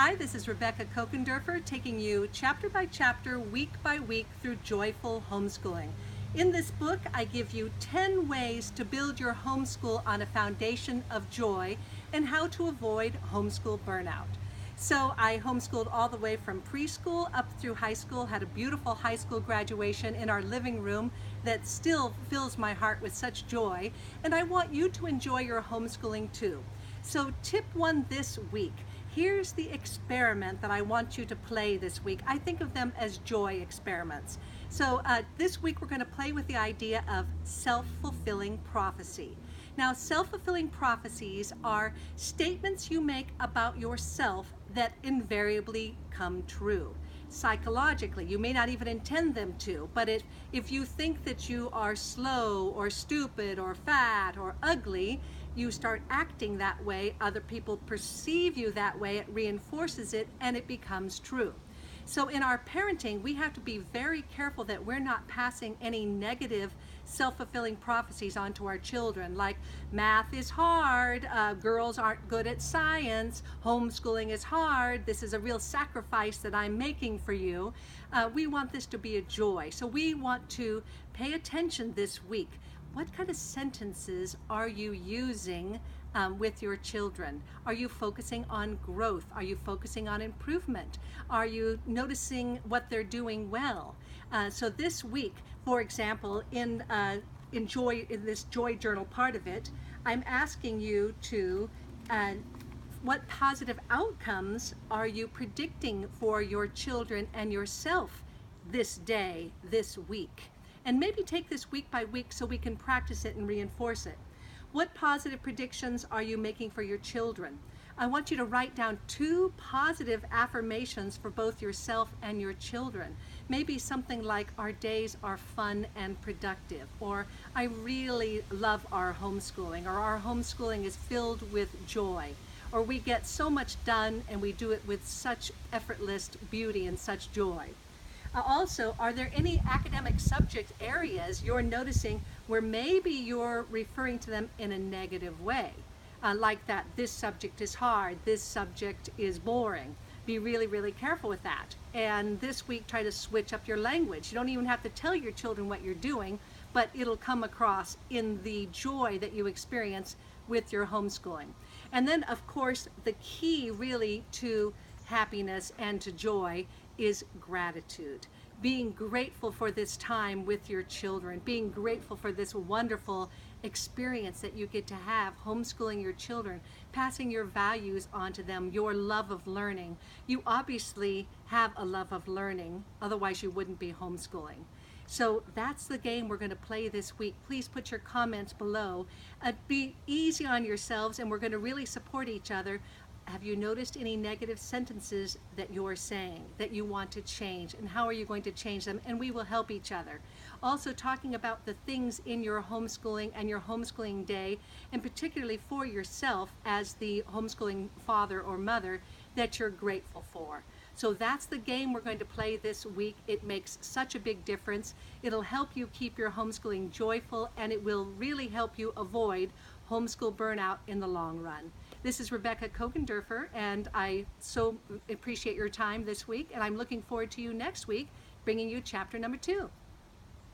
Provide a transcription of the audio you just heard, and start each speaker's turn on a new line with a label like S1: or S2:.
S1: Hi, this is Rebecca Kochenderfer taking you chapter by chapter, week by week through joyful homeschooling. In this book, I give you 10 ways to build your homeschool on a foundation of joy and how to avoid homeschool burnout. So I homeschooled all the way from preschool up through high school, had a beautiful high school graduation in our living room that still fills my heart with such joy, and I want you to enjoy your homeschooling too. So tip one this week. Here's the experiment that I want you to play this week. I think of them as joy experiments. So this week we're going to play with the idea of self-fulfilling prophecy. Now, self-fulfilling prophecies are statements you make about yourself that invariably come true. Psychologically, you may not even intend them to, but if you think that you are slow or stupid or fat or ugly, you start acting that way, other people perceive you that way, it reinforces it, and it becomes true. So in our parenting, we have to be very careful that we're not passing any negative self-fulfilling prophecies onto our children, like math is hard, girls aren't good at science, homeschooling is hard, this is a real sacrifice that I'm making for you. We want this to be a joy. So we want to pay attention this week. What kind of sentences are you using with your children? Are you focusing on growth? Are you focusing on improvement? Are you noticing what they're doing well? So this week, for example, in this joy journal part of it, I'm asking you to what positive outcomes are you predicting for your children and yourself this day, this week? And maybe take this week by week so we can practice it and reinforce it. What positive predictions are you making for your children? I want you to write down 2 positive affirmations for both yourself and your children. Maybe something like, our days are fun and productive, or I really love our homeschooling, or our homeschooling is filled with joy, or we get so much done and we do it with such effortless beauty and such joy. Also, are there any academic subject areas you're noticing where maybe you're referring to them in a negative way? Like that this subject is hard, this subject is boring. Be really, really careful with that. And this week, try to switch up your language. You don't even have to tell your children what you're doing, but it'll come across in the joy that you experience with your homeschooling. And then, of course, the key really to happiness and to joy is gratitude. Being grateful for this time with your children, being grateful for this wonderful experience that you get to have homeschooling your children, passing your values onto them, your love of learning. You obviously have a love of learning, otherwise you wouldn't be homeschooling. So that's the game we're going to play this week. Please put your comments below. Be easy on yourselves, and we're going to really support each other. Have you noticed any negative sentences that you're saying that you want to change, and how are you going to change them? And we will help each other. Also talking about the things in your homeschooling and your homeschooling day, and particularly for yourself as the homeschooling father or mother, that you're grateful for. So that's the game we're going to play this week. It makes such a big difference. It'll help you keep your homeschooling joyful, and it will really help you avoid homeschool burnout in the long run. This is Rebecca Kochenderfer, and I so appreciate your time this week, and I'm looking forward to you next week, bringing you chapter number 2.